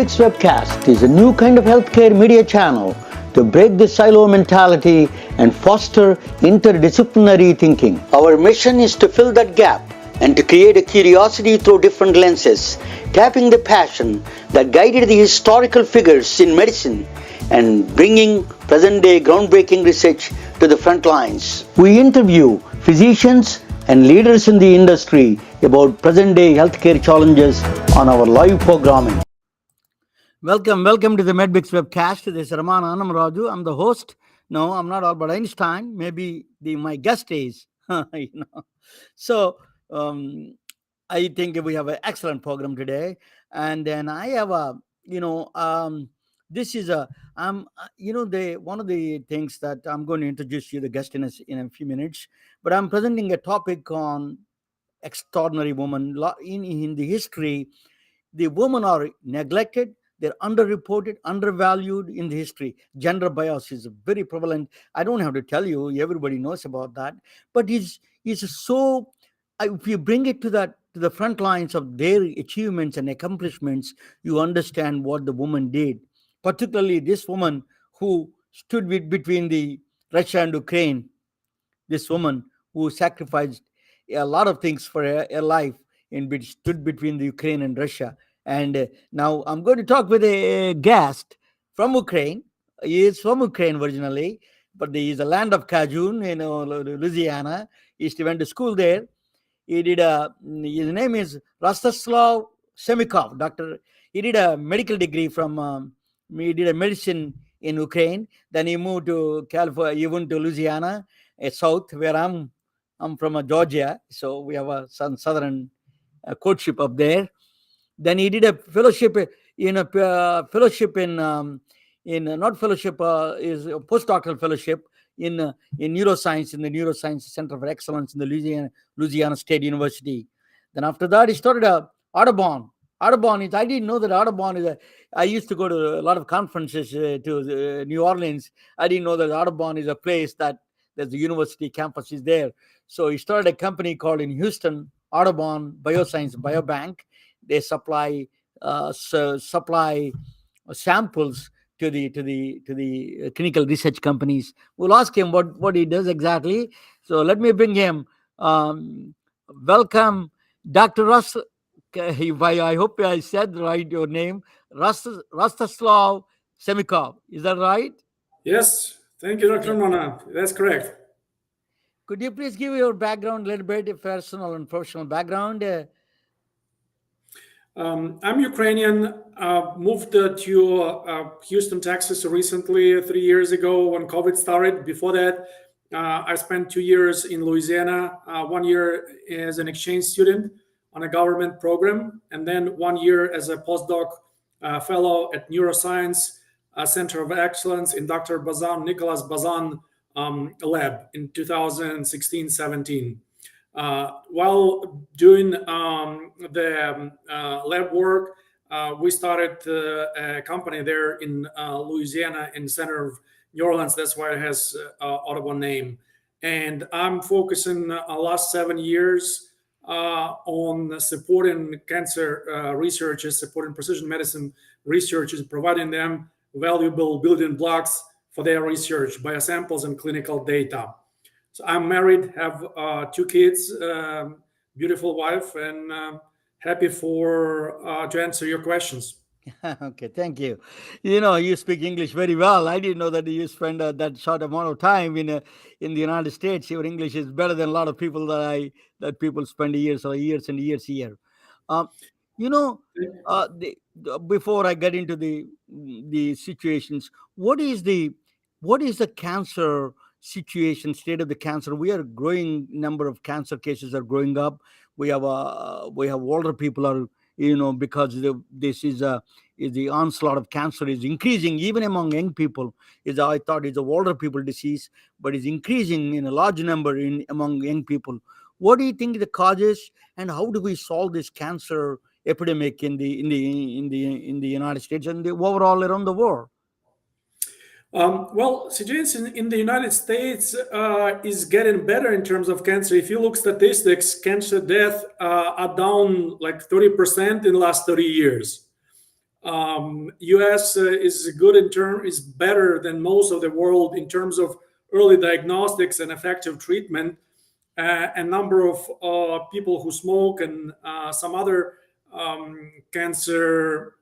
Medbricks webcast is a new kind of healthcare media channel to break the silo mentality and foster interdisciplinary thinking. Our mission is to fill that gap and to create a curiosity through different lenses, tapping the passion that guided the historical figures in medicine and bringing present-day groundbreaking research to the front lines. We interview physicians and leaders in the industry about present-day healthcare challenges on our live programming. Welcome to the Medbricks webcast. This is Raman Annamaraju. I'm the host. No, I'm not Albert Einstein. Maybe my guest is. So I think we have an excellent program today. And then I have this is one of the things that I'm going to introduce you the guest in a few minutes. But I'm presenting a topic on extraordinary women in the history. The women are neglected. They're underreported, undervalued in the history. Gender bias is very prevalent. I don't have to tell you; everybody knows about that. But it's so. If you bring it to the front lines of their achievements and accomplishments, you understand what the woman did. Particularly this woman who stood between the Russia and Ukraine. This woman who sacrificed a lot of things for her life in which stood between the Ukraine and Russia. And now I'm going to talk with a guest from Ukraine. He is from Ukraine originally, but he is a land of Cajun, Louisiana. He went to school there. He did his name is Rostislav Semikov, doctor. He did a medical degree he did a medicine in Ukraine. Then he moved to California. He went to Louisiana, south, where I'm from Georgia. So we have a southern courtship up there. Then he did a fellowship in a postdoctoral fellowship in neuroscience in the Neuroscience Center for Excellence in the Louisiana State University. Then after that, he started Audubon. Audubon is, I didn't know that Audubon is I used to go to a lot of conferences to New Orleans. I didn't know that Audubon is a place that there's a university campus is there. So he started a company called in Houston, Audubon Bioscience Biobank. They supply samples to the clinical research companies. We'll ask him what he does exactly. So let me bring him. Welcome, Dr. Russ. I hope I said right your name, Rostislav Semikov. Is that right? Yes. Thank you, Dr. Mona. That's correct. Could you please give your background a little bit, your personal and professional background? I'm Ukrainian. Moved to Houston, Texas recently, 3 years ago when COVID started. Before that, I spent 2 years in Louisiana, 1 year as an exchange student on a government program, and then 1 year as a postdoc fellow at Neuroscience Center of Excellence in Dr. Nicholas Bazan lab in 2016-17. While doing the lab work, we started a company there in Louisiana in the center of New Orleans. That's why it has Audubon name. And I'm focusing the last 7 years on supporting cancer researchers, supporting precision medicine researchers, providing them valuable building blocks for their research, biosamples and clinical data. So I'm married, have 2 kids, beautiful wife, and happy to answer your questions. Okay, thank you. You speak English very well. I didn't know that you spend that short amount of time in the United States. Your English is better than a lot of people that people spend years and years here. Before I get into the situations, what is the cancer situation, state of the cancer? We are growing number of cancer cases are growing up. We have older people are because this is the onslaught of cancer is increasing even among young people. I thought it's a older people disease, but it's increasing in a large number among young people. What do you think the causes, and how do we solve this cancer epidemic in the United States and overall around the world? Well, situation in the United States is getting better in terms of cancer. If you look statistics, cancer death are down like 30% in the last 30 years. U.S. Is good is better than most of the world in terms of early diagnostics and effective treatment. A number of people who smoke and some other cancer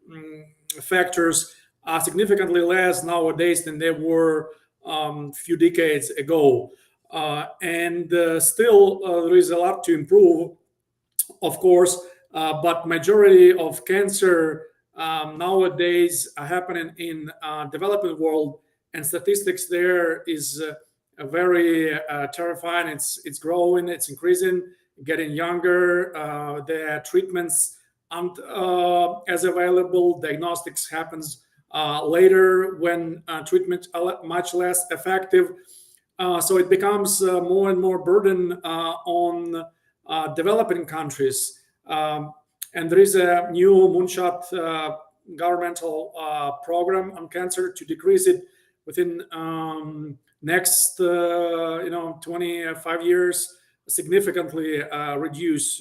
factors are significantly less nowadays than they were a few decades ago. And still, there is a lot to improve, of course, but majority of cancer nowadays are happening in developing world, and statistics there is very terrifying. It's growing, it's increasing, getting younger. The treatments aren't as available. Diagnostics happens later when treatment are much less effective. So it becomes more and more burden on developing countries. And there is a new moonshot governmental program on cancer to decrease it within next 25 years, significantly reduce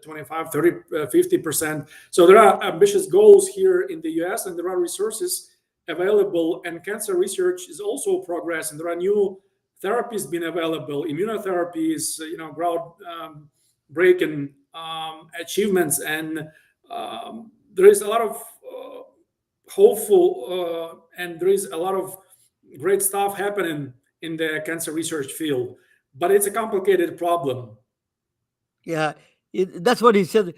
25, 30, 50%. So there are ambitious goals here in the US, and there are resources available, and cancer research is also progressing. There are new therapies being available. Immunotherapy is groundbreaking achievements, and there is a lot of hopeful and there is a lot of great stuff happening in the cancer research field, but it's a complicated problem. Yeah, that's what he said.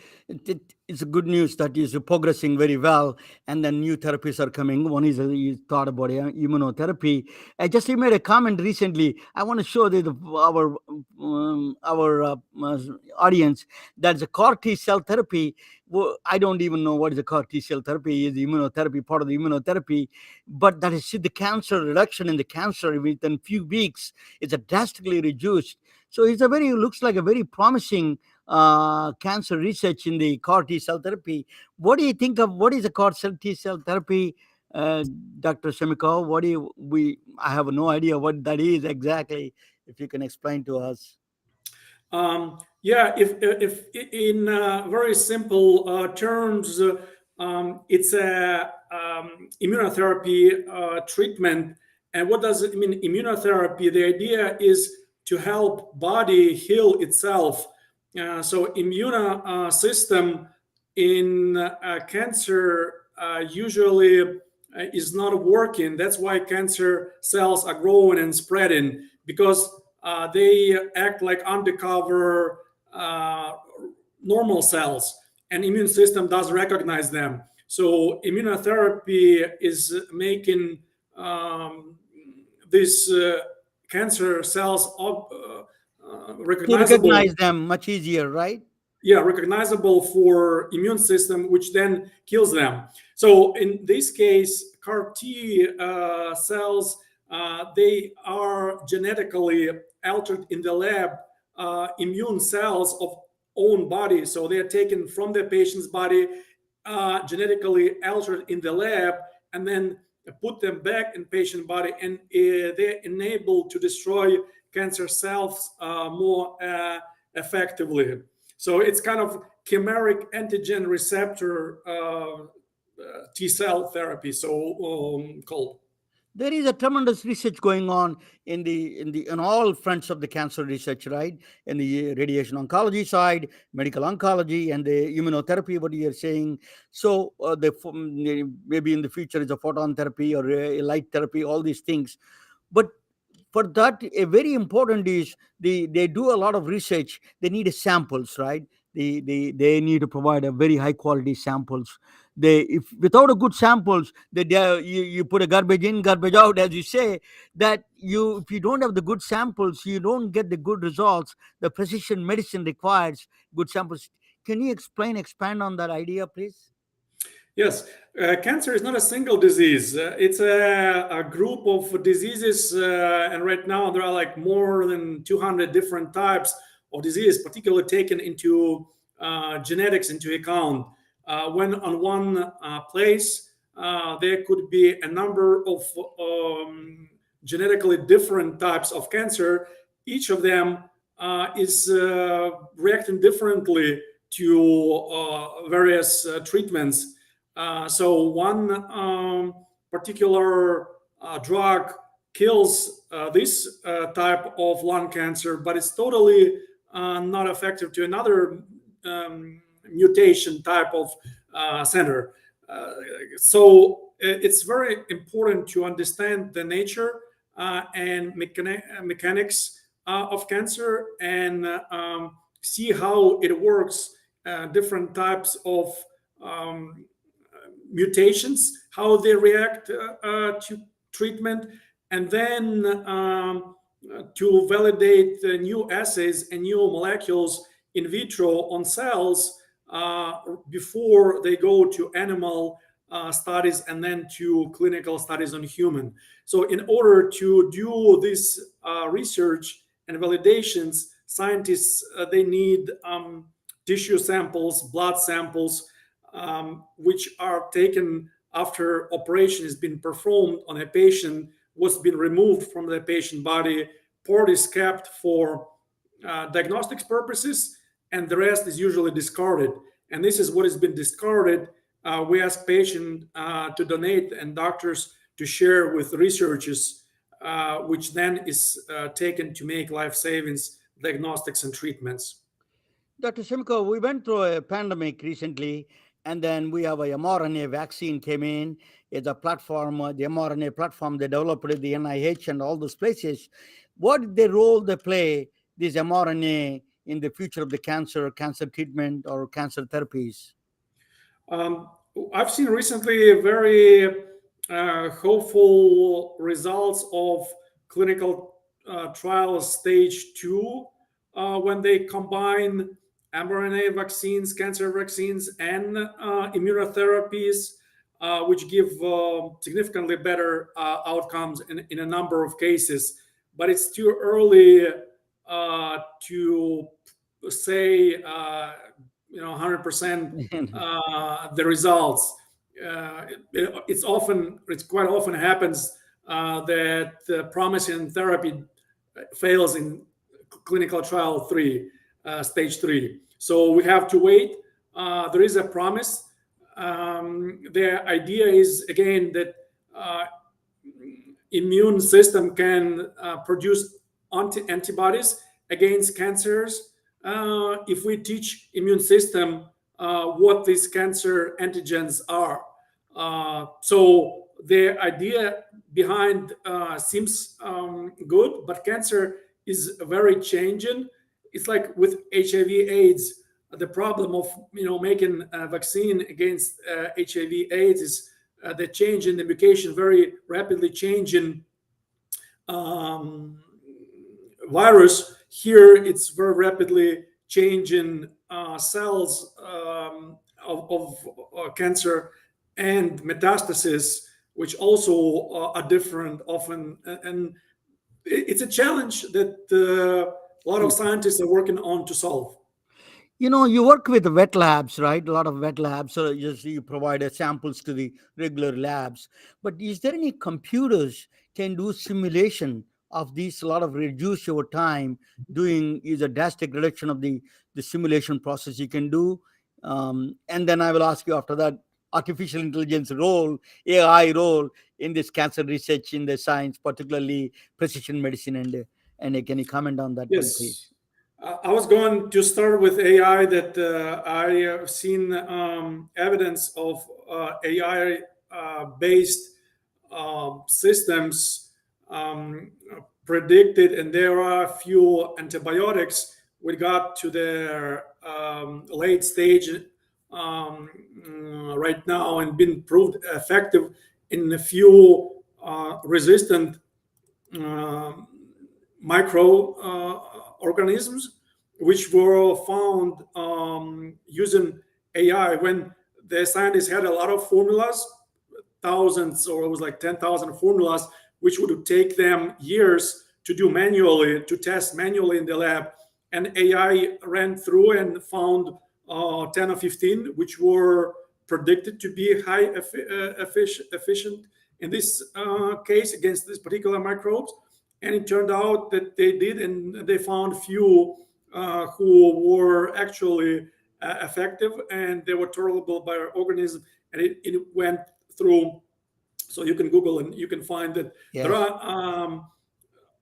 It's a good news that is progressing very well, and then new therapies are coming. One is you thought about immunotherapy. I just made a comment recently. I want to show our audience that the CAR T cell therapy. I don't even know what is a CAR T cell therapy. Is the immunotherapy part of the immunotherapy? But that is the cancer reduction in the cancer within few weeks. It's a drastically reduced. So it's a very looks like a very promising cancer research in the CAR T cell therapy. What do you think of what is a CAR T cell therapy, uh, Dr. Semikov? What do you we? I have no idea what that is exactly. If you can explain to us. Yeah, if in very simple terms, it's a immunotherapy treatment. And what does it mean, immunotherapy? The idea is to help body heal itself. So immune system in cancer usually is not working. That's why cancer cells are growing and spreading, because they act like undercover normal cells, and immune system does recognize them. So immunotherapy is making these cancer cells To recognizable. recognize them much easier, right? Yeah, recognizable for immune system, which then kills them. So in this case, CAR T cells, they are genetically altered in the lab immune cells of own body. So they are taken from the patient's body, genetically altered in the lab, and then put them back in patient body, and they're enabled to destroy cancer cells more effectively. So it's kind of chimeric antigen receptor T cell therapy, so called. There is a tremendous research going on in all fronts of the cancer research, right? In the radiation oncology side, medical oncology, and the immunotherapy. What you are saying. So maybe in the future is a photon therapy or light therapy. All these things, but for that a very important is they do a lot of research. They need samples, right? They need to provide a very high quality samples. They if without a good samples you put a garbage in garbage out, as you say, that you if you don't have the good samples you don't get the good results. The precision medicine requires good samples. Can you expand on that idea, please? Yes, cancer is not a single disease. It's a group of diseases, and right now there are like more than 200 different types of disease, particularly taken into genetics into account. When on one place, there could be a number of genetically different types of cancer. Each of them is reacting differently to various treatments. So one particular drug kills this type of lung cancer, but it's totally not effective to another mutation type of center. Uh, so it's very important to understand the nature and mechanics of cancer, and see how it works, different types of um, mutations, how they react to treatment, and then to validate the new assays and new molecules in vitro on cells before they go to animal studies and then to clinical studies on human. So, in order to do this research and validations, scientists they need tissue samples, blood samples, which are taken after operation has been performed on a patient, what's been removed from the patient body. Part is kept for diagnostics purposes, and the rest is usually discarded. And this is what has been discarded. We ask patients to donate and doctors to share with researchers, which then is taken to make life savings diagnostics and treatments. Dr. Semikov, we went through a pandemic recently, and then we have a mRNA vaccine came in. It's a platform, the mRNA platform they developed at the NIH and all those places. What did the role they play, this mRNA, in the future of the cancer treatment or cancer therapies? Um, I've seen recently very hopeful results of clinical trials stage two when they combine mRNA vaccines, cancer vaccines, and immunotherapies, which give significantly better outcomes in a number of cases. But it's too early to say 100% the results. It's quite often happens that promising therapy fails in clinical trial three, stage three. So we have to wait. There is a promise. The idea is again that immune system can produce antibodies against cancers if we teach immune system what these cancer antigens are. So the idea behind seems good, but cancer is very changing. It's like with HIV/AIDS. The problem of making a vaccine against HIV/AIDS is the change in the mutation, very rapidly changing um, virus. Here, it's very rapidly changing cells of cancer and metastasis, which also are different often. And it's a challenge that a lot of scientists are working on to solve. You work with wet labs, right? A lot of wet labs. So you provide samples to the regular labs. But is there any computers can do simulation of these? A lot of reduce your time doing is a drastic reduction of the simulation process you can do. And then I will ask you after that artificial intelligence role, AI role in this cancer research in the science, particularly precision medicine. And can you comment on that one, please? Yes. I was going to start with AI that I have seen evidence of AI based systems predicted, and there are a few antibiotics we got to their late stage right now and been proved effective in a few resistant um microorganisms, which were found using AI. When the scientists had a lot of formulas, thousands, or it was like 10,000 formulas, which would take them years to do manually, to test manually in the lab. And AI ran through and found 10 or 15, which were predicted to be high efficient in this case against this particular microbes. And it turned out that they did, and they found few who were actually effective, and they were tolerable by our organism. and it went through. So you can Google and you can find that there Yes. are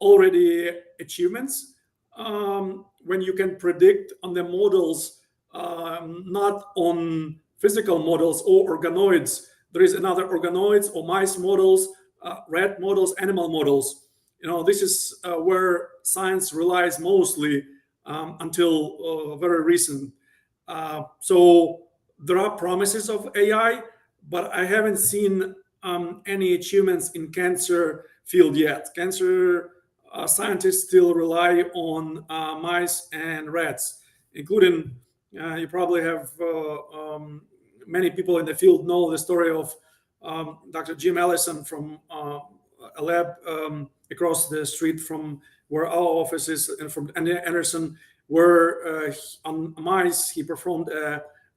already achievements when you can predict on the models, not on physical models or organoids. There is another organoids or mice models, rat models, animal models. This is where science relies mostly until very recent. So there are promises of AI, but I haven't seen any achievements in cancer field yet. Cancer scientists still rely on mice and rats, including you probably have many people in the field know the story of Dr. Jim Allison from a lab across the street from where our office is, and from Anderson, where on mice he performed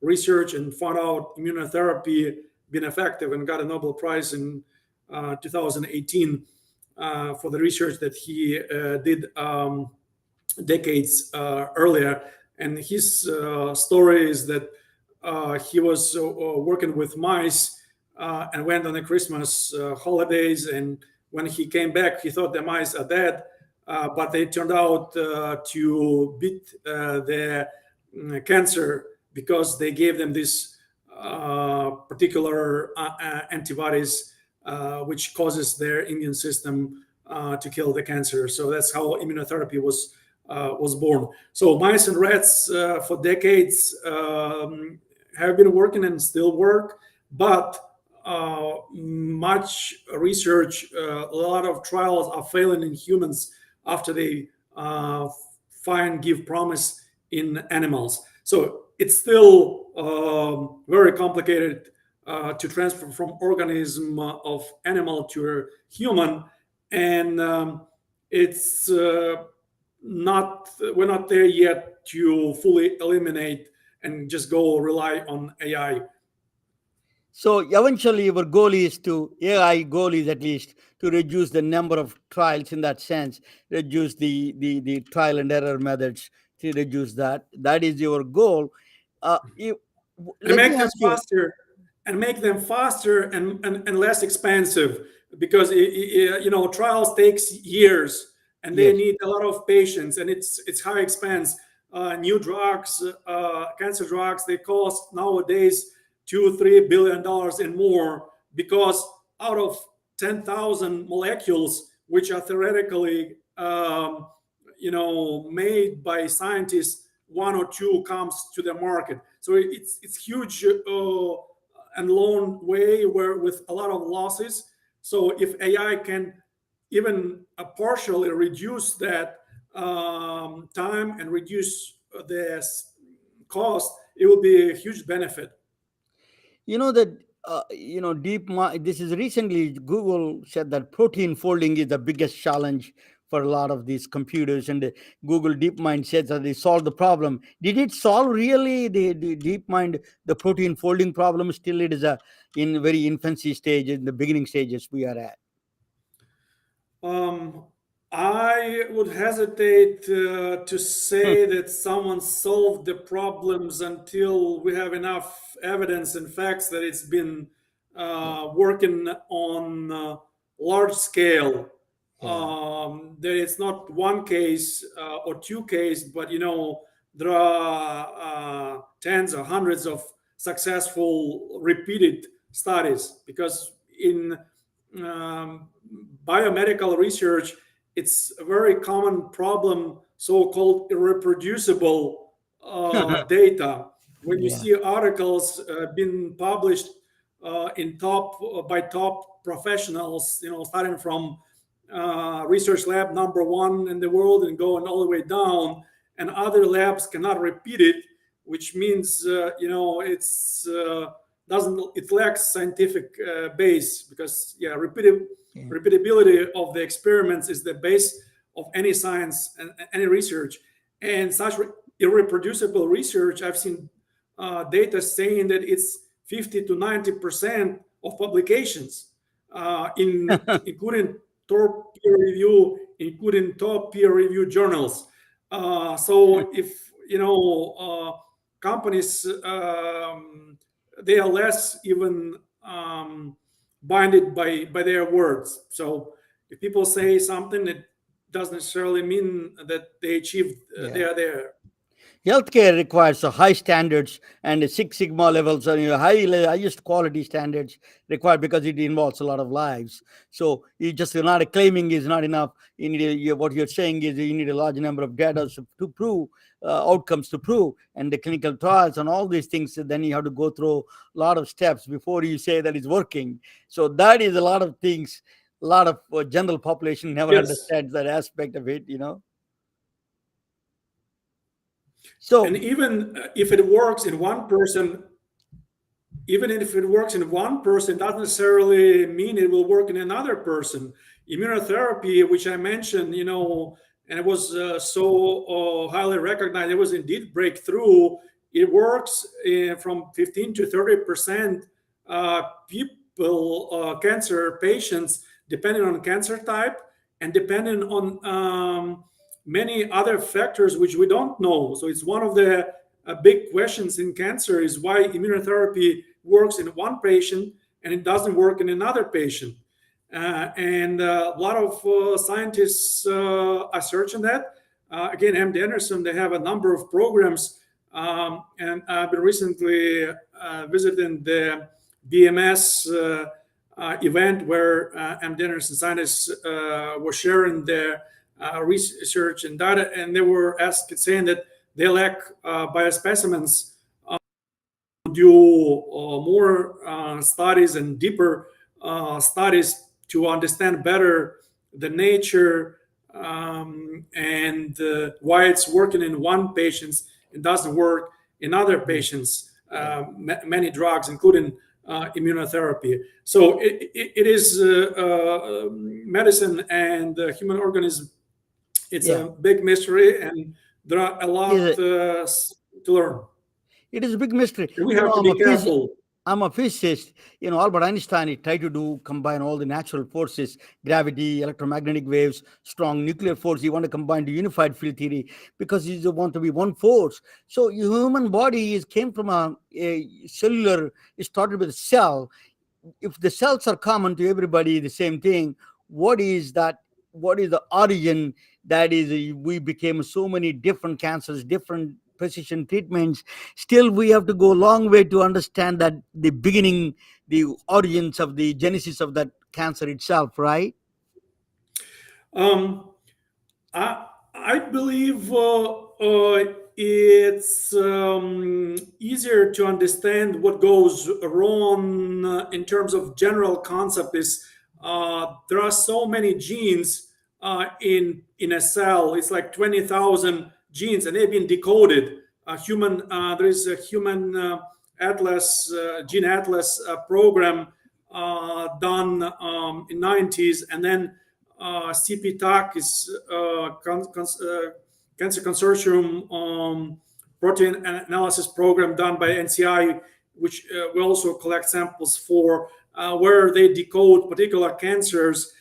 research and found out immunotherapy been effective and got a Nobel Prize in 2018 for the research that he did decades earlier. And his story is that he was working with mice and went on the Christmas holidays. And when he came back, he thought the mice are dead, but they turned out to beat the cancer because they gave them this particular antibodies, which causes their immune system to kill the cancer. So that's how immunotherapy was born. So mice and rats for decades have been working and still work, but much research, a lot of trials are failing in humans after they give promise in animals. So it's still very complicated to transfer from organism of animal to a human, and it's not we're not there yet to fully eliminate and just go rely on AI. So eventually, our goal is to AI goal is at least to reduce the number of trials in that sense, reduce the trial and error methods to reduce that. That is your goal. And Let me make them ask you. faster and less expensive, because trials takes years and they Yes. need a lot of patience, and it's high expense. New drugs, cancer drugs, they cost nowadays $2-3 billion and more, because out of 10,000 molecules which are theoretically made by scientists, one or two comes to the market. So it's huge and long way where with a lot of losses. So if AI can even partially reduce that time and reduce the cost, it will be a huge benefit. You know that this is recently Google said that protein folding is the biggest challenge for a lot of these computers, and Google DeepMind said that they solved the problem. Did it solve really the DeepMind the protein folding problem? Still, it is a in very infancy stage, in the beginning stages we are at. Um, I would hesitate to say that someone solved the problems until we have enough evidence and facts that it's been Yeah, working on large scale. yeah. That it's not one case or two cases, but there are tens or hundreds of successful repeated studies, because in um, biomedical research, it's a very common problem, so-called irreproducible data. When you Yeah. see articles being published in top professionals, starting from research lab number one in the world and going all the way down, and other labs cannot repeat it, which means it's doesn't it lacks scientific base, because Yeah. repeatability of the experiments is the base of any science and any research. And such irreproducible research, I've seen data saying that it's 50 to 90% of publications, including top peer review journals. So if companies they are less even binded by their words. So if people say something, it doesn't necessarily mean that they achieved they Yeah. are there. Healthcare requires high standards and Six Sigma levels, and highest quality standards required because it involves a lot of lives. So you just not claiming is not enough. You need what you're saying is you need a large number of data to prove outcomes to prove, and the clinical trials and all these things. Then you have to go through a lot of steps before you say that it's working. So that is a lot of things. A lot of general population never Yes. understands that aspect of it. So And even if it works in one person, even if it works in one person, doesn't necessarily mean it will work in another person. Immunotherapy, which I mentioned, and it was so highly recognized, it was indeed breakthrough. It works from 15 to 30% people, cancer patients, depending on cancer type and depending on many other factors which we don't know. So it's one of the big questions in cancer is why immunotherapy works in one patient and it doesn't work in another patient. And a lot of scientists are searching that. Again, MD Anderson, they have a number of programs. And I've been recently visiting the BMS event where MD Anderson scientists were sharing their research and data, and they were asked, saying that they lack biospecimens to do more studies and deeper studies to understand better the nature and why it's working in one patient and doesn't work in other patients. yeah, Many drugs, including immunotherapy. So it is medicine and the human organism. It's yeah. a big mystery, and there are a lot Is to learn. It is a big mystery. And we have to be careful. I'm a physicist. Albert Einstein he tried to combine all the natural forces, gravity, electromagnetic waves, strong nuclear force. He want to combine the unified field theory because he want to be one force. So human body came from a cellular. It started with a cell. If the cells are common to everybody, the same thing, what is that? What is the origin that is we became so many different cancers, different precision treatments? Still we have to go a long way to understand that the beginning, the origins of the genesis of that cancer itself, right? Um, I believe it's easier to understand what goes wrong in terms of general concept. Is there are so many genes in a cell. It's like 20,000 genes, and they've been decoded. There is a human atlas, gene atlas program done in 90s, and then CPTAC is Cancer Consortium protein analysis program done by NCI, which we also collect samples for, where they decode particular cancers.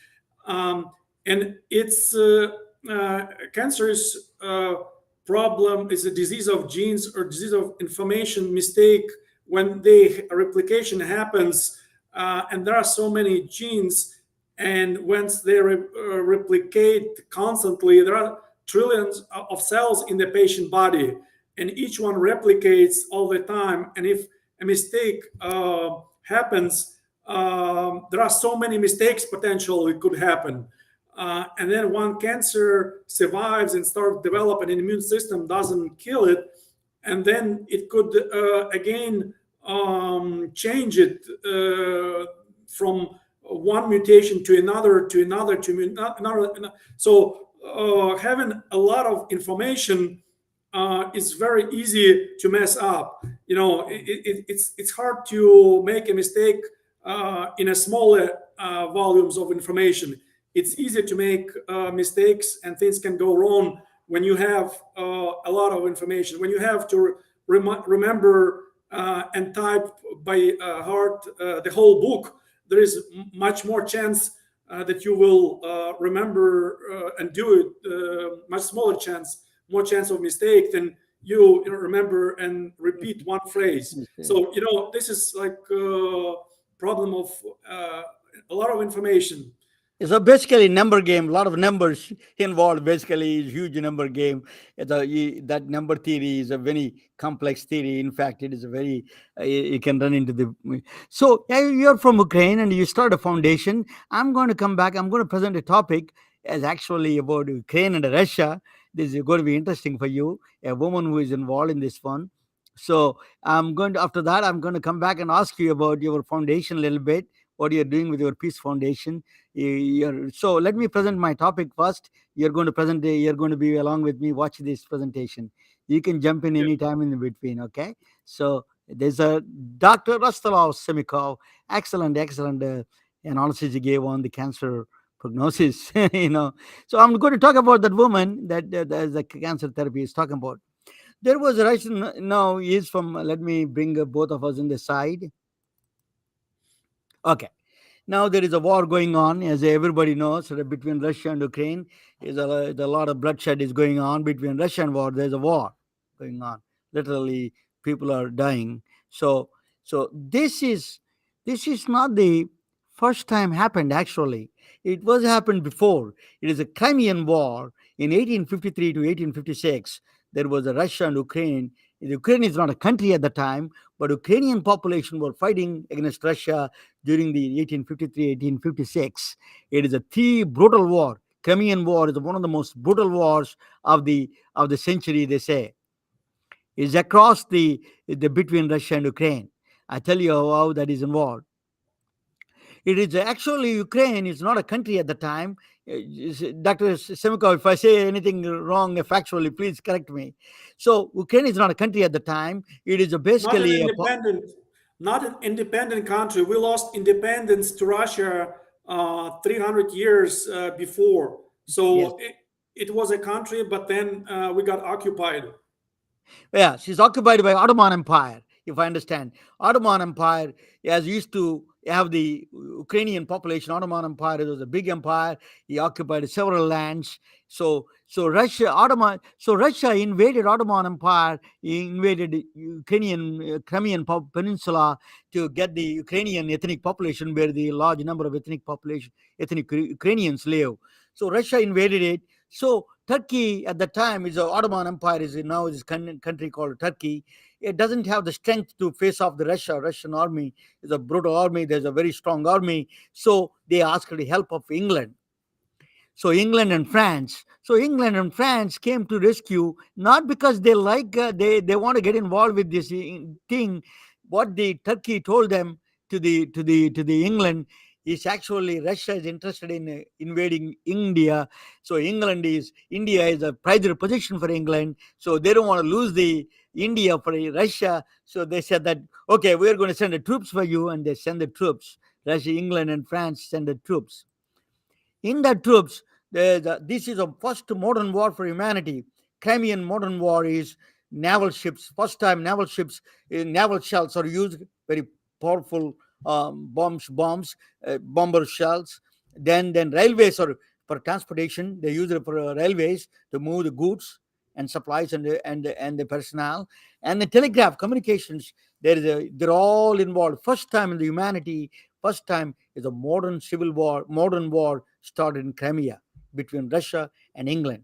And it's cancer's problem is a disease of genes or disease of information mistake when the replication happens, and there are so many genes, and once they replicate constantly, there are trillions of cells in the patient body, and each one replicates all the time. And if a mistake happens, there are so many mistakes potential it could happen. And then one cancer survives and starts developing, an immune system doesn't kill it, and then it could again change it from one mutation to another, to another, to another. So having a lot of information is very easy to mess up. It's hard to make a mistake in a smaller volumes of information. It's easy to make mistakes, and things can go wrong when you have a lot of information. When you have to remember and type by heart the whole book, there is much more chance that you will remember and do it. Much smaller chance, more chance of mistake than you remember and repeat one phrase. So this is like problem of uh, a lot of information. So basically, number game, a lot of numbers involved. Basically, is huge number game. That number theory is a very complex theory. In fact, it is a very you can run into the. So you're from Ukraine and you start a foundation. I'm going to come back. I'm going to present a topic as actually about Ukraine and Russia. This is going to be interesting for you, a woman who is involved in this one. So I'm going to after that I'm going to come back and ask you about your foundation a little bit. What you're doing with your Peace Foundation. So let me present my topic first. You're going to present. You're going to be along with me. Watch this presentation. You can jump in Yeah. any time in between. Okay. So there's a Dr. Rostalov Semikov. Excellent, excellent analysis you gave on the cancer prognosis. So I'm going to talk about that woman that the cancer therapy is talking about. There was a Russian. Now he is from. Let me bring both of us in the side. Okay. Now there is a war going on, as everybody knows, between Russia and Ukraine. Is a lot of bloodshed is going on between Russia and war. There's a war going on. Literally, people are dying. So, so this is not the first time happened. Actually, it was happened before. It is a Crimean War in 1853 to 1856. There was a Russia and Ukraine. Ukraine is not a country at the time, but Ukrainian population were fighting against Russia during the 1853-1856. It is a three brutal war. Crimean War is one of the most brutal wars of the century. They say is across the between Russia and Ukraine. I tell you how that is involved. It is actually Ukraine is not a country at the time. Dr. Semikov, if I say anything wrong factually, please correct me. So Ukraine is not a country at the time. It is Not an basically a independent, not an independent country. We lost independence to Russia 300 years before. yes. So it was a country, but then we got occupied. Yeah, she's occupied by Ottoman Empire, if I understand. Ottoman Empire, as used to have the Ukrainian population, Ottoman Empire, it was a big empire. He occupied several lands. So Russia invaded Ottoman Empire, he invaded Ukrainian Crimean Peninsula to get the Ukrainian ethnic population where the large number of ethnic Ukrainians live. So Russia invaded it. So Turkey at the time is the Ottoman Empire is now is country called Turkey. It doesn't have the strength to face off the Russian army. It's a brutal army. There's a very strong army. So they asked the help of England. So England and France came to rescue, not because they like they want to get involved with this thing. What the Turkey told them to the England is actually Russia is interested in invading India. So India is a prized position for England. So they don't want to lose the India for Russia. So they said that okay, we're going to send the troops for you, and they send the troops. Russia, England, and France send the troops. In the troops, this is a first modern war for humanity. Crimean modern war is naval ships. First time naval shells are used, very powerful bomber shells. Then railways are for transportation. They use it for railways to move the goods and supplies and the personnel and the telegraph communications. They're all involved. First time in the humanity. First time is a modern civil war. Modern war started in Crimea between Russia and England.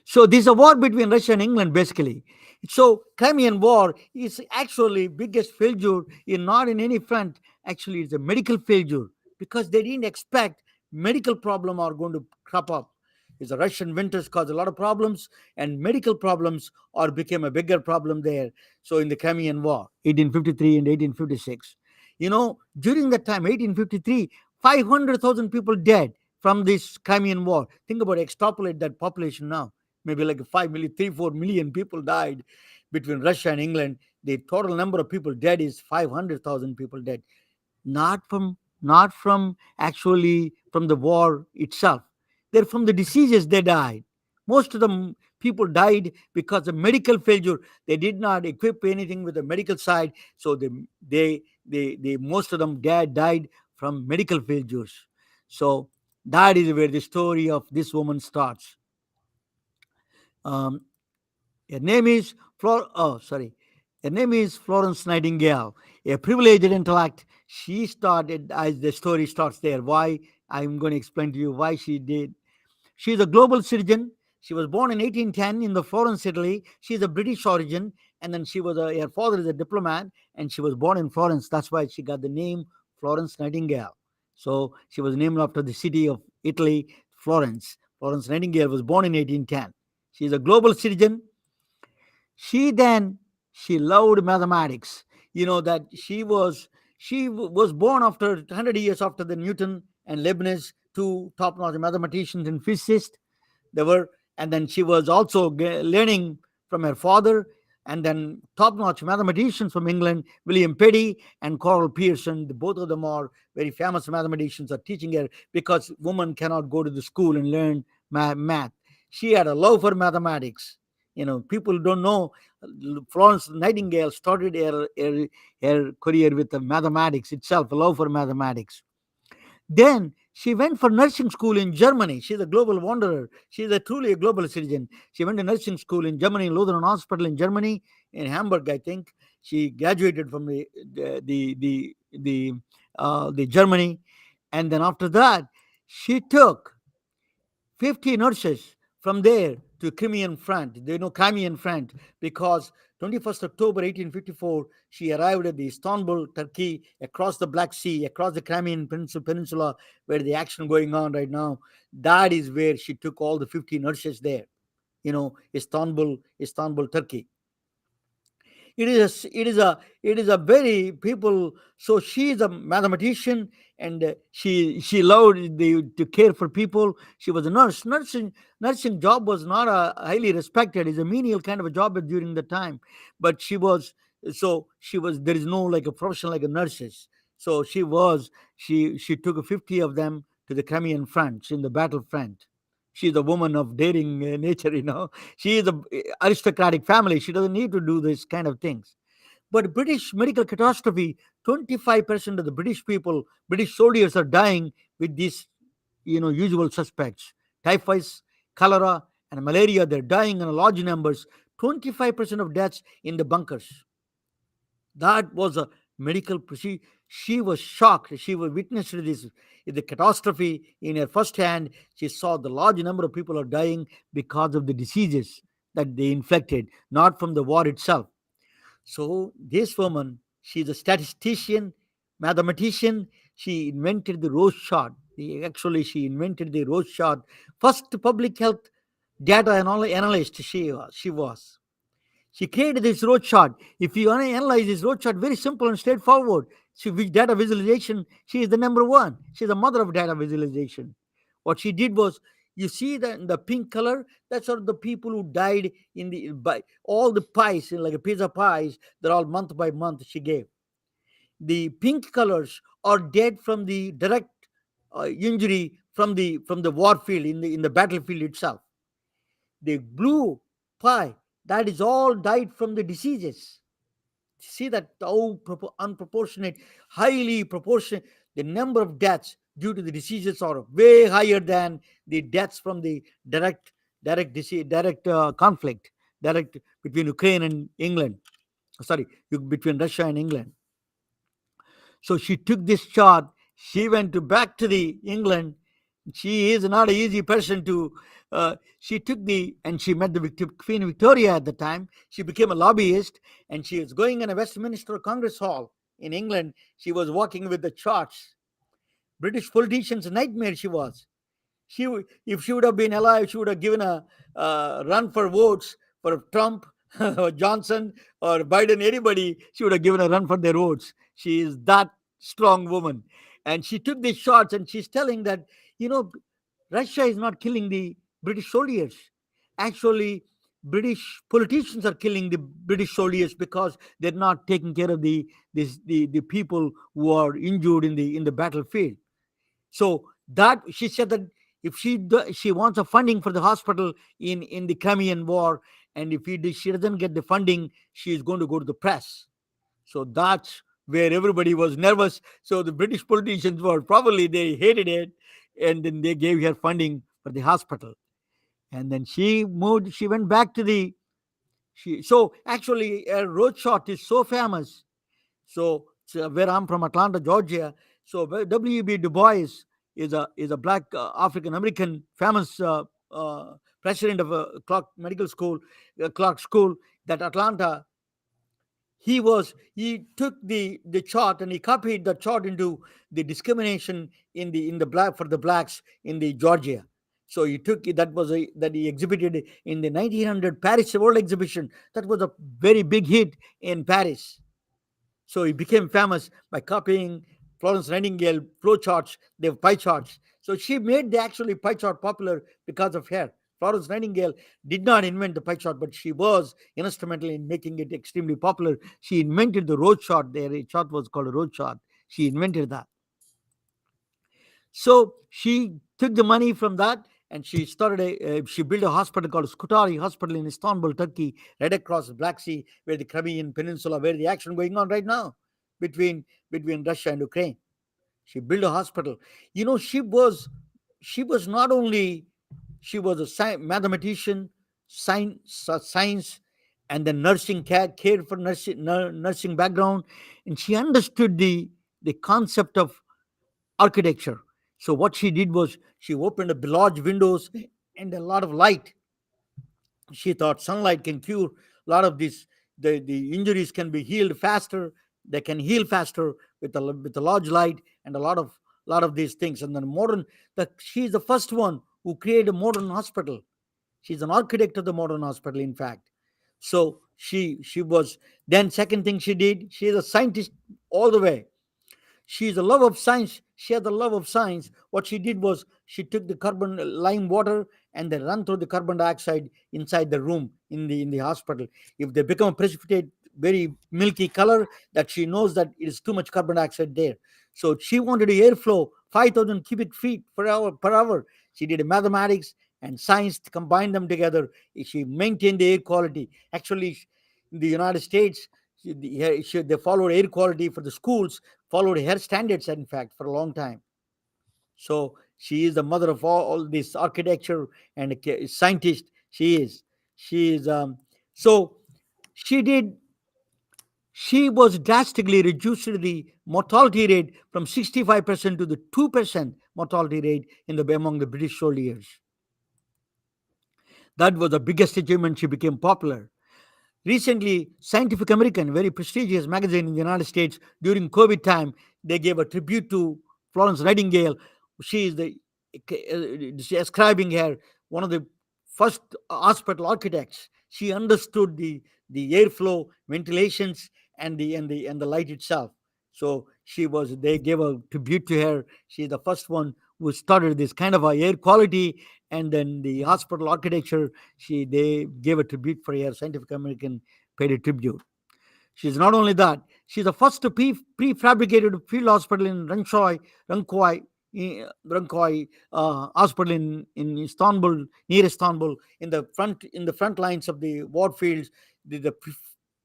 So this is a war between Russia and England, basically. So Crimean War is actually biggest failure in not in any front. Actually, it's a medical failure because they didn't expect medical problem are going to crop up. Is the Russian winters caused a lot of problems, and medical problems are became a bigger problem there. So in the Crimean War, 1853 and 1856, during that time, 1853, 500,000 people dead from this Crimean War. Think about it, extrapolate that population now maybe like 5 million, 3, 4 million people died between Russia and England. The total number of people dead is 500,000 people dead. Not from actually from the war itself. They're from the diseases they died. Most of them people died because of medical failure. They did not equip anything with the medical side, so they most of them died from medical failures. So that is where the story of this woman starts. Um, Her name is Her name is Florence Nightingale, a privileged intellect. She started, as the story starts there. Why? I'm going to explain to you why she did. She's a global citizen. She was born in 1810 in the Florence, Italy. She's a British origin, and then her father is a diplomat, and she was born in Florence. That's why she got the name Florence Nightingale. So she was named after the city of Italy, Florence. Florence Nightingale was born in 1810. She's a global citizen. She then she loved mathematics. You know that was born after 100 years after the Newton and Leibniz, two top-notch mathematicians and physicists. They were, and then she was also learning from her father, and then top-notch mathematicians from England, William Petty and Coral Pearson. Both of them are very famous mathematicians, are teaching her because women cannot go to the school and learn math. She had a love for mathematics. People don't know Florence Nightingale started her career with the mathematics itself, a love for mathematics. Then she went for nursing school in Germany. She's a global wanderer. She's truly a global citizen. She went to nursing school in Germany, Lutheran Hospital in Germany, in Hamburg, I think. She graduated from the Germany, and then after that, she took 50 nurses from there to Crimean front. They know Crimean front because 21st October 1854, she arrived at the Istanbul, Turkey, across the Black Sea, across the Crimean Peninsula, where the action going on right now. That is where she took all the 50 nurses there. Istanbul, Turkey. It is a very people. So she is a mathematician, and she loved to care for people. She was a nurse. Nursing job was not a highly respected. It's a menial kind of a job during the time, but she was there is no like a profession like a nurses. So she took 50 of them to the Crimean front, in the battlefront. She's a woman of daring nature. She is a aristocratic family. She doesn't need to do this kind of things. But British medical catastrophe, 25% of the British people, British soldiers are dying with these, usual suspects. Typhus, cholera, and malaria, they're dying in large numbers. 25% of deaths in the bunkers. That was a medical. She was shocked. She was witness to this the catastrophe in her first hand. She saw the large number of people are dying because of the diseases that they inflicted, not from the war itself. So this woman, she's a statistician, mathematician. She invented the rose shot. Actually, she invented the rose shot. First public health data analyst she was. She created this road chart. If you analyze this road chart, very simple and straightforward. With data visualization, she is the number one. She's the mother of data visualization. What she did was, you see the pink color. That's all the people who died in the by all the pies, like a pizza pies. They're all month by month. She gave the pink colors are dead from the direct injury from the war field in the battlefield itself. The blue pie, that is all died from the diseases. See that how unproportionate, highly proportionate, the number of deaths due to the diseases are way higher than the deaths from the direct conflict, direct between Ukraine and England. Sorry, between Russia and England. So she took this chart. She went back to the England. She is not an easy person to. She took and she met the Queen Victoria at the time. She became a lobbyist, and she was going in a Westminster Congress Hall in England. She was walking with the charts. British politicians' nightmare she was. If she would have been alive, she would have given a run for votes for Trump or Johnson or Biden, anybody. She would have given a run for their votes. She is that strong woman, and she took these shots, and she's telling that you know Russia is not killing the British soldiers. Actually, British politicians are killing the British soldiers because they're not taking care of the people who are injured in the battlefield. So that she said that if she wants a funding for the hospital in the Crimean War, and if she doesn't get the funding, she is going to go to the press. So that's where everybody was nervous. So the British politicians were probably they hated it, and then they gave her funding for the hospital. And then she moved. She went back to the So actually, a road shot is so famous. So where I'm from, Atlanta, Georgia. So W.E.B. Du Bois is a black African American famous president of a Clark Medical School, Clark School, that Atlanta. He took the chart and he copied the chart into the discrimination in the black for the blacks in the Georgia. So he took that was a that he exhibited in the 1900 Paris World Exhibition. That was a very big hit in Paris. So he became famous by copying Florence Nightingale flow charts, the pie charts. So she made the actually pie chart popular because of her. Florence Nightingale did not invent the pie chart, but she was instrumental in making it extremely popular. She invented the road chart. The chart was called a road chart. She invented that. So she took the money from that and she built a hospital called Scutari Hospital in Istanbul, Turkey, right across the Black Sea, where the Crimean Peninsula, where the action going on right now between Russia and Ukraine. She built a hospital. She was not only she was a mathematician, science, and then nursing care for nursing background, and she understood the concept of architecture. So what she did was she opened up large windows and a lot of light. She thought sunlight can cure a lot of these. The injuries can be healed faster. They can heal faster with a large light and a lot of these things. And then she's the first one who created a modern hospital. She's an architect of the modern hospital, in fact. So she was. Then second thing she did, she's a scientist all the way. She's a love of science. She had the love of science. What she did was she took the carbon lime water and then run through the carbon dioxide inside the room in the hospital. If they become a precipitate, very milky color, that she knows that it is too much carbon dioxide there. So she wanted the airflow 5,000 cubic feet per hour. She did mathematics and science to combine them together. She maintained the air quality. Actually, in the United States, they followed air quality for the schools, followed her standards, in fact, for a long time. So she is the mother of all this architecture and a scientist. She is so she did she was drastically reduced the mortality rate from 65% to the 2% mortality rate among the British soldiers. That was the biggest achievement. She became popular. Recently, Scientific American, very prestigious magazine in the United States, during COVID time, they gave a tribute to Florence Nightingale. She is ascribing her one of the first hospital architects. She understood the airflow, ventilations, and the light itself. So they gave a tribute to her. She's the first one who started this kind of a air quality and then the hospital architecture. They gave a tribute for her. Scientific American paid a tribute. She's not only that, she's the first prefabricated field hospital in Runkoy hospital in Istanbul, near Istanbul, in the front lines of the war fields, the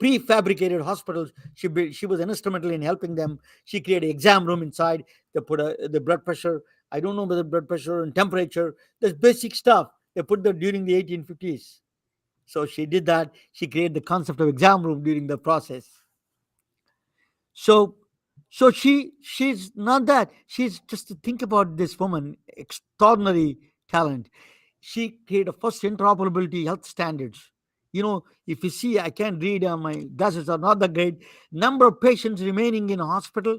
prefabricated hospitals. She was instrumental in helping them. She created an exam room inside. They put the blood pressure. I don't know about the blood pressure and temperature. There's basic stuff. They put that during the 1850s. So she did that. She created the concept of exam room during the process. So she's not that. She's just to think about this woman, extraordinary talent. She created a first interoperability health standards. If you see, I can't read. My glasses are not that great. Number of patients remaining in hospital.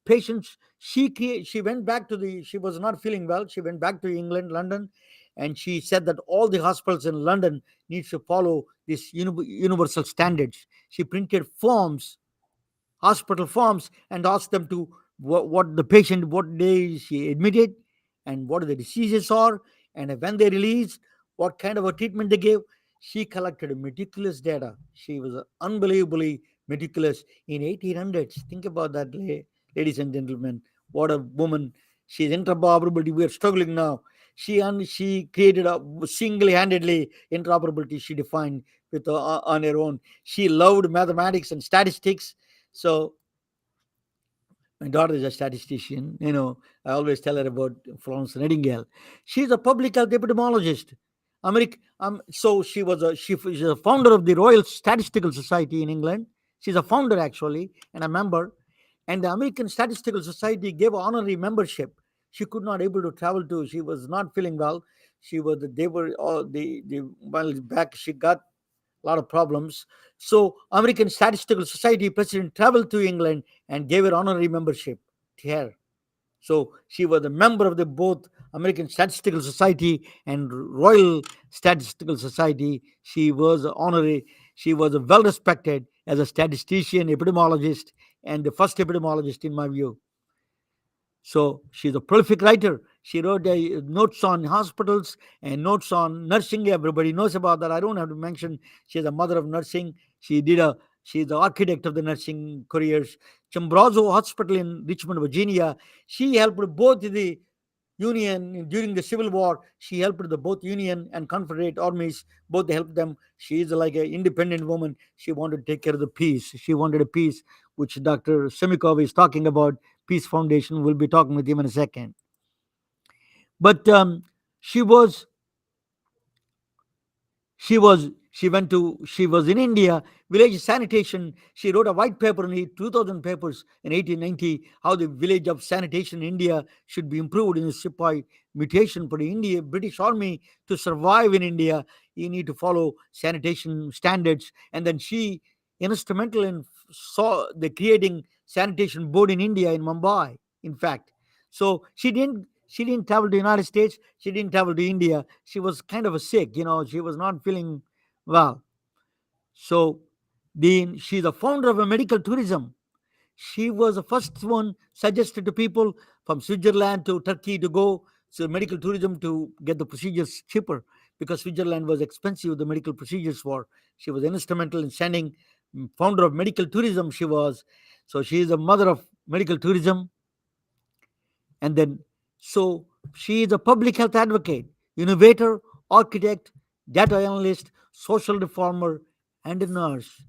Patients. She went back to the. She was not feeling well. She went back to England, London, and she said that all the hospitals in London needs to follow these universal standards. She printed forms, hospital forms, and ask them to what the patient, what day she admitted, and what the diseases are, and when they released, what kind of a treatment they gave. She collected meticulous data. She was unbelievably meticulous in 1800s. Think about that, ladies and gentlemen. What a woman. She's interoperability. We are struggling now. She created a single-handedly interoperability. She defined on her own. She loved mathematics and statistics. So my daughter is a statistician. I always tell her about Florence Nightingale. She's a public health epidemiologist. So she's a founder of the Royal Statistical Society in England. She's a founder actually and a member. And the American Statistical Society gave honorary membership. She could not able to travel to. She was not feeling well. She was. They were all the while back. She got a lot of problems. So American Statistical Society president traveled to England and gave her honorary membership to her. So she was a member of the both American Statistical Society and Royal Statistical Society. She was honorary. She was well respected as a statistician, epidemiologist, and the first epidemiologist in my view. So she's a prolific writer. She wrote notes on hospitals and notes on nursing. Everybody knows about that. I don't have to mention. She's a mother of nursing. She did a. She's the architect of the nursing careers. Chimborazo Hospital in Richmond, Virginia. She helped both the Union during the Civil War. She helped the both Union and Confederate armies. Both helped them. She is like an independent woman. She wanted to take care of the peace. She wanted a peace, which Dr. Semikov is talking about. Peace Foundation. We'll be talking with him in a second. But she was she was in India. Village sanitation. She wrote a white paper in 2000 papers in 1890 how the village of sanitation in India should be improved in the Sepoy mutation for the India British Army to survive in India. You need to follow sanitation standards, and then she instrumental in saw the creating sanitation board in India in Mumbai. In fact, so she didn't travel to the United States. She didn't travel to India. She was kind of a sick, she was not feeling well. So then she's the founder of a medical tourism. She was the first one suggested to people from Switzerland to Turkey to go to medical tourism to get the procedures cheaper because Switzerland was expensive. The medical procedures were. She was instrumental in sending founder of medical tourism. She was. So she is a mother of medical tourism. And then, so she is a public health advocate, innovator, architect, data analyst, social reformer, and a nurse.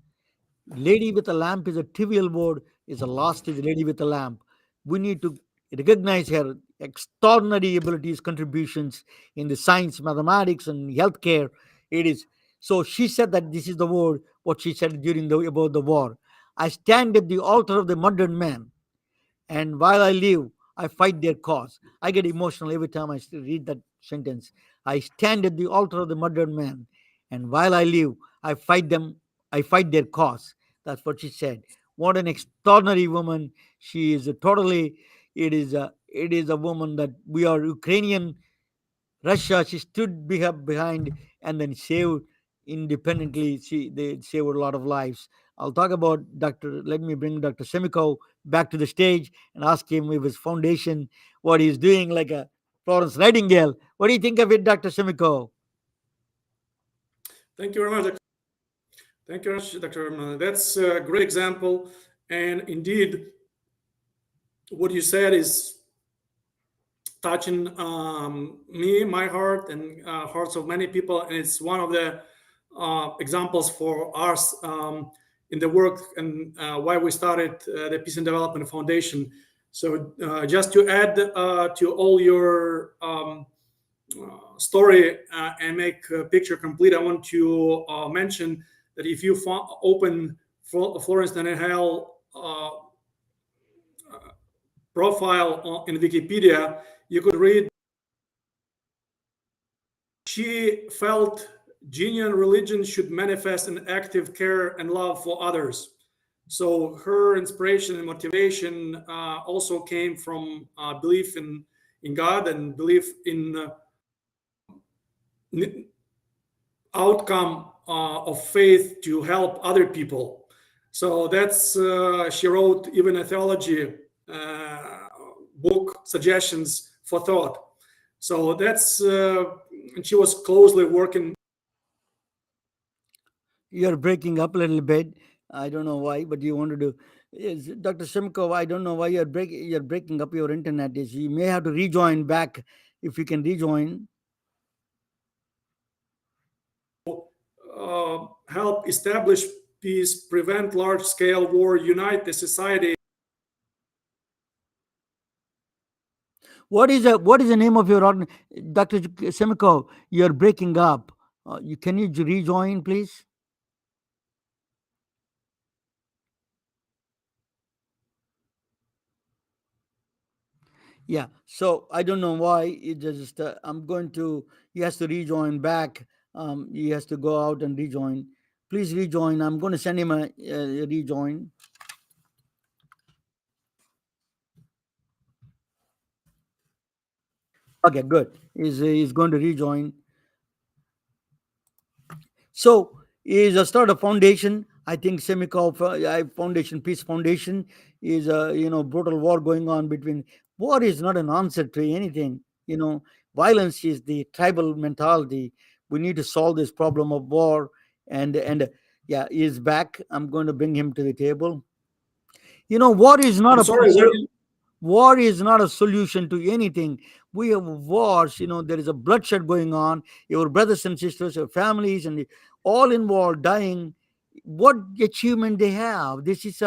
Lady with a lamp is a trivial word, is a lost is lady with a lamp. We need to recognize her extraordinary abilities, contributions in the science, mathematics, and healthcare. It is so she said that this is the word what she said during the about the war. I stand at the altar of the modern man, and while I live, I fight their cause. I get emotional every time I read that sentence. I stand at the altar of the murdered man, and while I live, I fight them. I fight their cause. That's what she said. What an extraordinary woman! She is a totally. It is a woman that we are Ukrainian Russia. She stood behind and then saved independently. They saved a lot of lives. I'll talk about Dr. Let me bring Dr. Semikov back to the stage and ask him with his foundation what he's doing, like a Florence Nightingale. What do you think of it, Dr. Semikov? Thank you very much. Thank you very much, Dr. That's a great example. And indeed, what you said is touching me, my heart, and hearts of many people. And it's one of the examples for us in the work and why we started the Peace and Development Foundation. So just to add to all your story and make a picture complete, I want to mention that if you open Florence Nightingale profile in Wikipedia, you could read she felt genuine religion should manifest in active care and love for others. So her inspiration and motivation also came from belief in God and belief in outcome of faith to help other people. So that's she wrote even a theology book, suggestions for thought. So that's and she was closely working. You're breaking up a little bit. I don't know why, but you wanted to. Dr. Simkov, I don't know why you're breaking up your internet. Is you may have to rejoin back if you can rejoin. Help establish peace, prevent large-scale war, unite the society. What is the name of your Dr. Semikov? You're breaking up. Can you rejoin, please? Yeah. So I don't know why. It just I'm going to. He has to rejoin back. He has to go out and rejoin. Please rejoin. I'm going to send him a rejoin. Okay, good. He's going to rejoin. So is a start of foundation. I think Semikov Foundation, Peace Foundation, is a brutal war going on between. War is not an answer to anything. You know, Violence is the tribal mentality. We need to solve this problem of war. And yeah, he's back. I'm going to bring him to the table. War is not I'm a sorry. war is not a solution to anything. We have wars, there is a bloodshed going on. Your brothers and sisters, your families, and all involved dying. What achievement they have? This is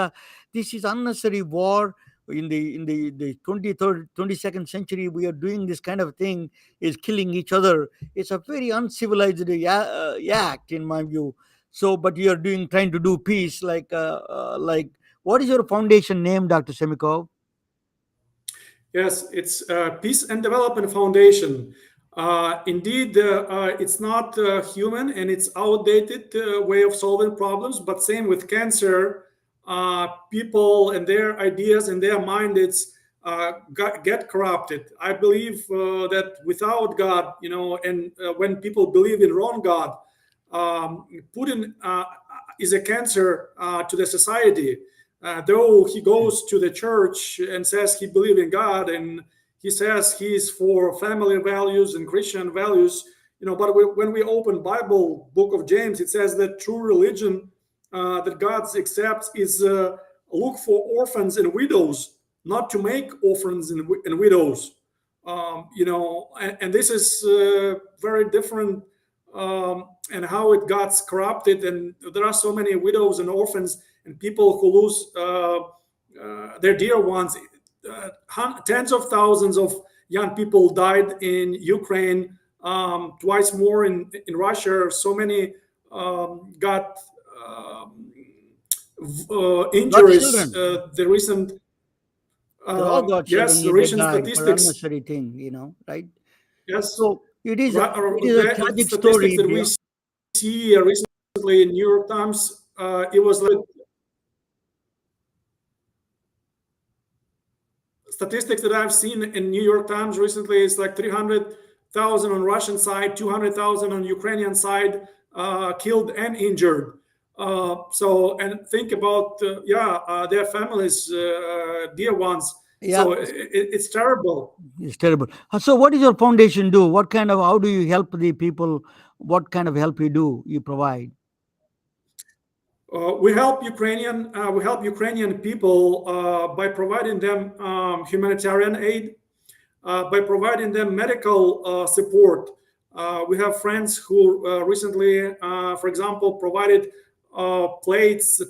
unnecessary war. In the 23rd 22nd century, we are doing this kind of thing, is killing each other. It's a very uncivilized act, in my view. So, but you are trying to do peace, like what is your foundation name, Dr. Semikov? Yes, it's Peace and Development Foundation. Indeed, it's not human and it's outdated way of solving problems. But same with cancer, people and their ideas and their mind, it's get corrupted. I believe that without God, and when people believe in wrong God, Putin is a cancer to the society. Though he goes to the church and says he believes in God and he says he's for family values and Christian values, but when we open Bible, book of James, it says that true religion that God accepts is look for orphans and widows, not to make orphans and widows. And this is very different, and how it got corrupted. And there are so many widows and orphans and people who lose their dear ones. Tens of thousands of young people died in Ukraine, twice more in Russia. So many got Got injuries. children. The recent, They all got children yes, the if they recent died for statistics, unnecessary thing, right? yes, So it is a it or is a the tragic statistics story. that we see recently in New York Times, it was like statistics that I've seen in New York Times recently is like 300,000 on Russian side, 200,000 on Ukrainian side, killed and injured. And think about their families, dear ones. Yeah, So it's terrible. it's terrible. So what does your foundation do? How do you help the people? What kind of help you provide? We help Ukrainian people by providing them humanitarian aid, by providing them medical support. We have friends who recently, for example, provided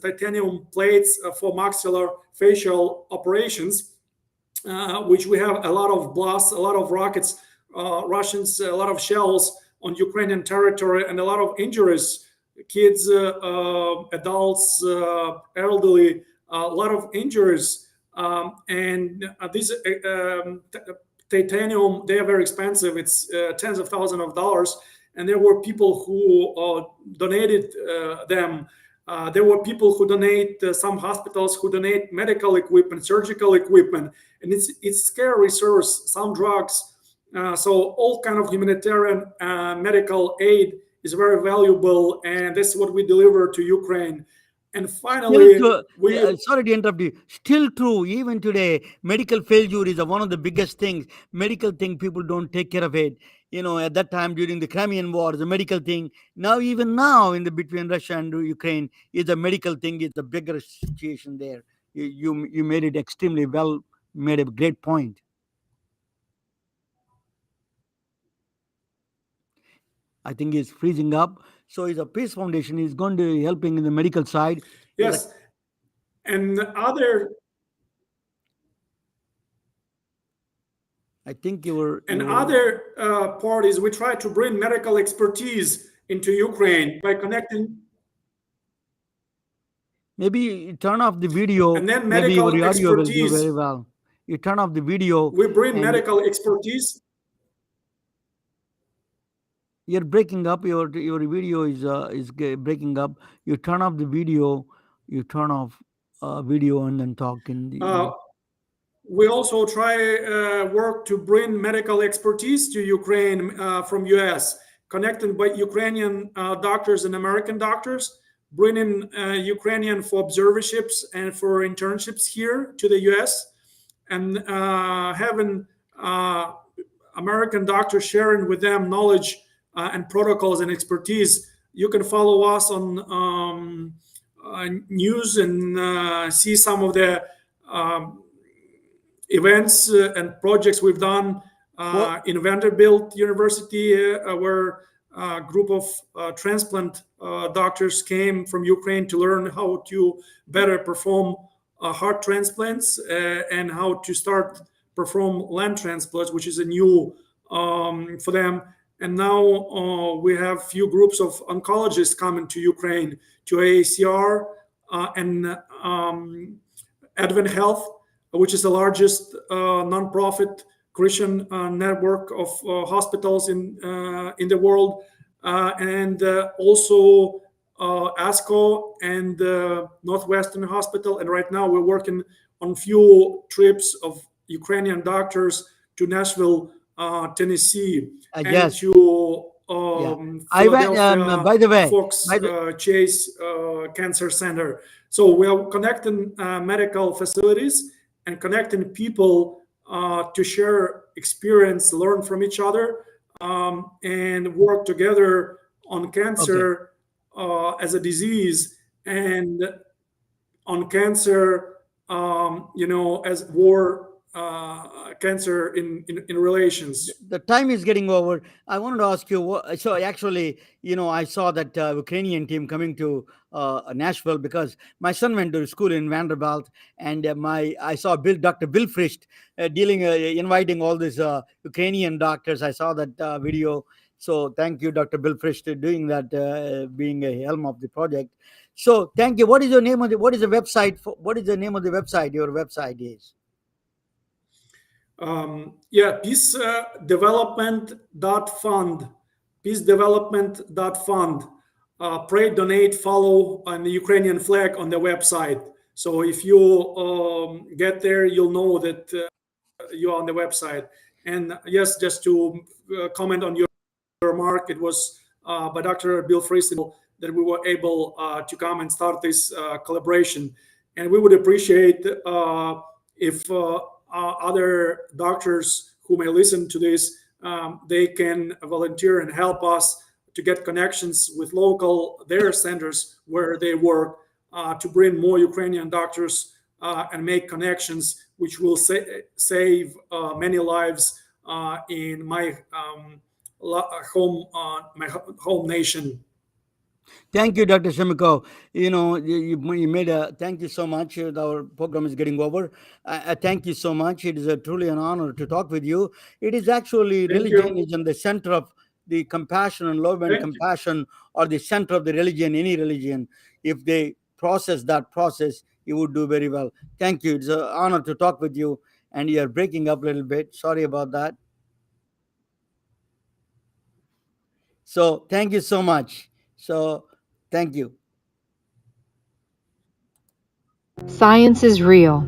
titanium plates for maxillar facial operations, which we have a lot of blasts, a lot of rockets, Russians, a lot of shells on Ukrainian territory, and a lot of injuries. Kids, adults, elderly, a lot of injuries. And these titanium, they are very expensive. It's tens of thousands of dollars. And there were people who donated them. There were people who donate, some hospitals who donate medical equipment, surgical equipment, and it's scarce resource. Some drugs, so all kind of humanitarian medical aid is very valuable, and this is what we deliver to Ukraine. And Still finally, true. we Sorry to interrupt you. Still true. Even today, medical failure is one of the biggest things. Medical thing, people don't take care of it. At that time during the Crimean War, the medical thing. Now, even now, in the between Russia and Ukraine, is the medical thing is the bigger situation there. You made it extremely well. Made a great point. I think he's freezing up. So, is a Peace Foundation is going to helping in the medical side. Is a yes, and other I think you were And other part is we try to bring medical expertise into Ukraine by connecting. maybe you turn off the video. And then Maybe your medical audio will do expertise. very well. You turn off the video, We bring and medical expertise. you're breaking up. Your video is breaking up. You turn off the video. You turn off video and then talk in the. Uh, we also try work to bring medical expertise to Ukraine from US, connecting by Ukrainian doctors and American doctors, bringing Ukrainian for observerships and for internships here to the US, and having American doctors sharing with them knowledge and protocols and expertise. You can follow us on news and see some of the events and projects we've done in Vanderbilt University, where a group of transplant doctors came from Ukraine to learn how to better perform heart transplants and how to start perform land transplants, which is a new for them. And now we have few groups of oncologists coming to Ukraine, to AACR and Advent Health, which is the largest nonprofit Christian network of hospitals in the world, and also ASCO and Northwestern Hospital. And right now we're working on few trips of Ukrainian doctors to Nashville, Tennessee, and Yes. to Yeah. I went. Philadelphia By the way, Fox Chase Cancer Center. So we are connecting medical facilities and connecting people to share experience, learn from each other, and work together on cancer as a disease, and on cancer, as war cancer in relations. the time is getting over. I wanted to ask you. So actually, I saw that Ukrainian team coming to Nashville because my son went to school in Vanderbilt, and I saw Dr. Bill Frist inviting all these Ukrainian doctors. I saw that video. So thank you, Dr. Bill Frist, doing that, being a helm of the project. So thank you. What is your name of the? What is the website? What is the name of the website? Your website is. Peace development.fund. Peace development.fund. Pray, donate, follow on the Ukrainian flag on the website. So if you get there, you'll know that you're on the website. And yes, just to comment on your remark, it was by Dr. Bill Freestyle that we were able to come and start this collaboration. And we would appreciate if other doctors who may listen to this, they can volunteer and help us to get connections with their centers where they work, to bring more Ukrainian doctors and make connections, which will save many lives in my home nation. Thank you, Dr. Semikov. You made a. Thank you so much. Our program is getting over. Thank you so much. It is truly an honor to talk with you. It is actually religion is in the center of the compassion and love and compassion, or the center of the religion, any religion. If they process that process, you would do very well. Thank you. It's an honor to talk with you. And you're breaking up a little bit. Sorry about that. So thank you so much. So thank you. Science is real.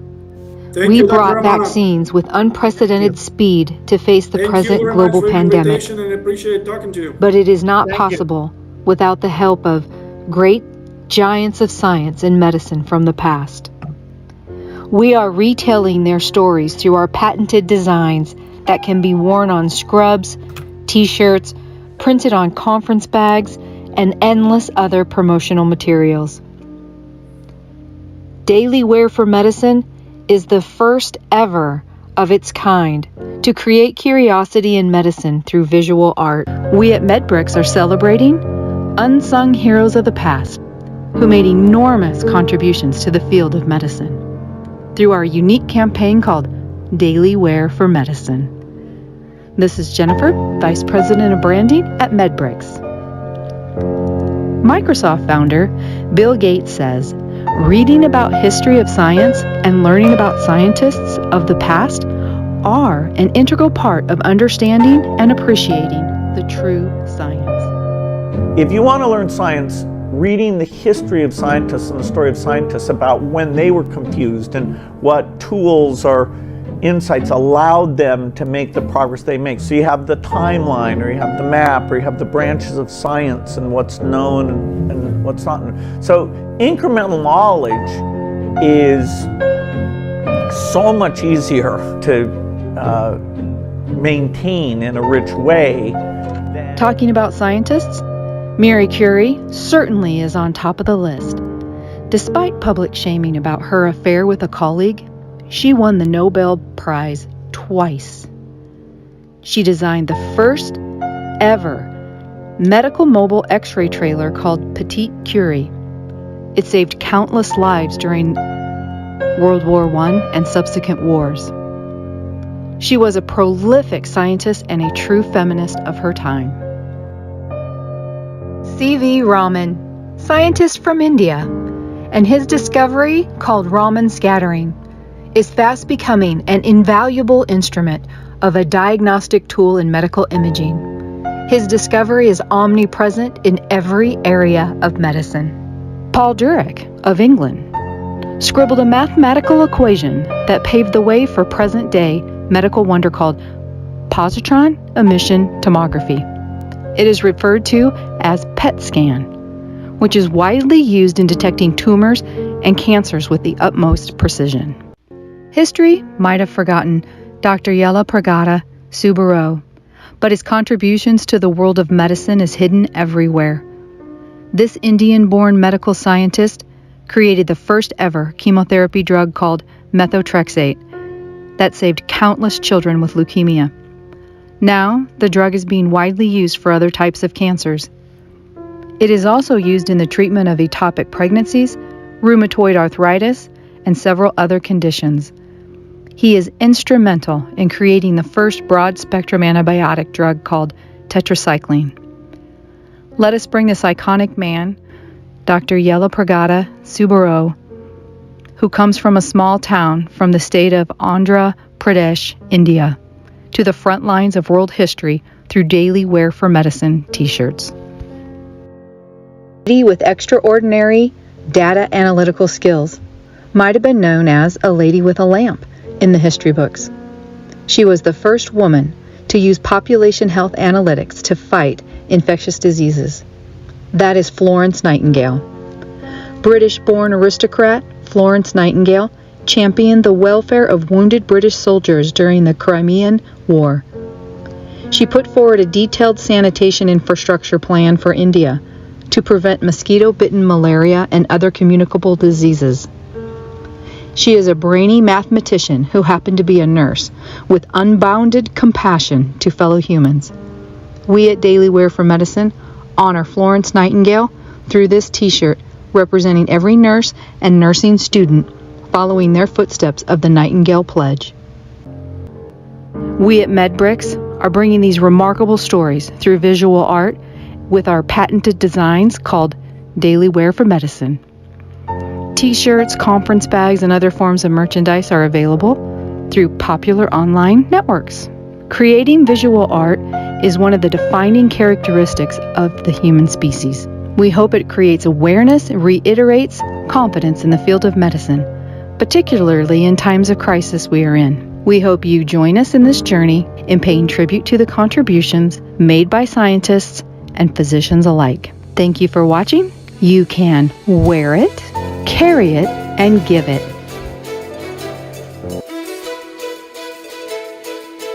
We brought vaccines with unprecedented speed to face the present global pandemic. And appreciate talking to you. But it is not possible without the help of great giants of science and medicine from the past. We are retelling their stories through our patented designs that can be worn on scrubs, t-shirts, printed on conference bags, and endless other promotional materials. Daily Wear for Medicine is the first ever of its kind to create curiosity in medicine through visual art. We at Medbricks are celebrating unsung heroes of the past who made enormous contributions to the field of medicine through our unique campaign called Daily Wear for Medicine. This is Jennifer, Vice President of Branding at Medbricks. Microsoft founder Bill Gates says, reading about history of science and learning about scientists of the past are an integral part of understanding and appreciating the true science. If you want to learn science, reading the history of scientists and the story of scientists about when they were confused and what tools or insights allowed them to make the progress they make. So you have the timeline, or you have the map, or you have the branches of science and what's known and what's not known. So incremental knowledge is so much easier to maintain in a rich way. Talking about scientists, Marie Curie certainly is on top of the list. Despite public shaming about her affair with a colleague, she won the Nobel Prize twice. She designed the first ever medical mobile X-ray trailer called Petite Curie. It saved countless lives during World War I and subsequent wars. She was a prolific scientist and a true feminist of her time. C.V. Raman, scientist from India, and his discovery, called Raman scattering, is fast becoming an invaluable instrument of a diagnostic tool in medical imaging. His discovery is omnipresent in every area of medicine. Paul Dirac of England scribbled a mathematical equation that paved the way for present-day medical wonder called positron emission tomography. It is referred to as PET scan, which is widely used in detecting tumors and cancers with the utmost precision. History might have forgotten Dr. Yellapragada Subbarao, but his contributions to the world of medicine is hidden everywhere. This Indian-born medical scientist created the first ever chemotherapy drug called methotrexate that saved countless children with leukemia. Now, the drug is being widely used for other types of cancers. It is also used in the treatment of ectopic pregnancies, rheumatoid arthritis, and several other conditions. He is instrumental in creating the first broad-spectrum antibiotic drug called tetracycline. Let us bring this iconic man, Dr. Yellapragada Subbarao, who comes from a small town from the state of Andhra Pradesh, India, to the front lines of world history through Daily Wear for Medicine t-shirts. Lady with extraordinary data analytical skills might have been known as a lady with a lamp in the history books. She was the first woman to use population health analytics to fight infectious diseases. That is Florence Nightingale. British-born aristocrat Florence Nightingale championed the welfare of wounded British soldiers during the Crimean War. She put forward a detailed sanitation infrastructure plan for India to prevent mosquito-bitten malaria and other communicable diseases. She is a brainy mathematician who happened to be a nurse with unbounded compassion to fellow humans. We at Daily Wear for Medicine honor Florence Nightingale through this t-shirt representing every nurse and nursing student following their footsteps of the Nightingale Pledge. We at Medbricks are bringing these remarkable stories through visual art with our patented designs called Daily Wear for Medicine. T-shirts, conference bags, and other forms of merchandise are available through popular online networks. Creating visual art is one of the defining characteristics of the human species. We hope it creates awareness and reiterates confidence in the field of medicine, particularly in times of crisis we are in. We hope you join us in this journey in paying tribute to the contributions made by scientists and physicians alike. Thank you for watching. You can wear it, carry it, and give it.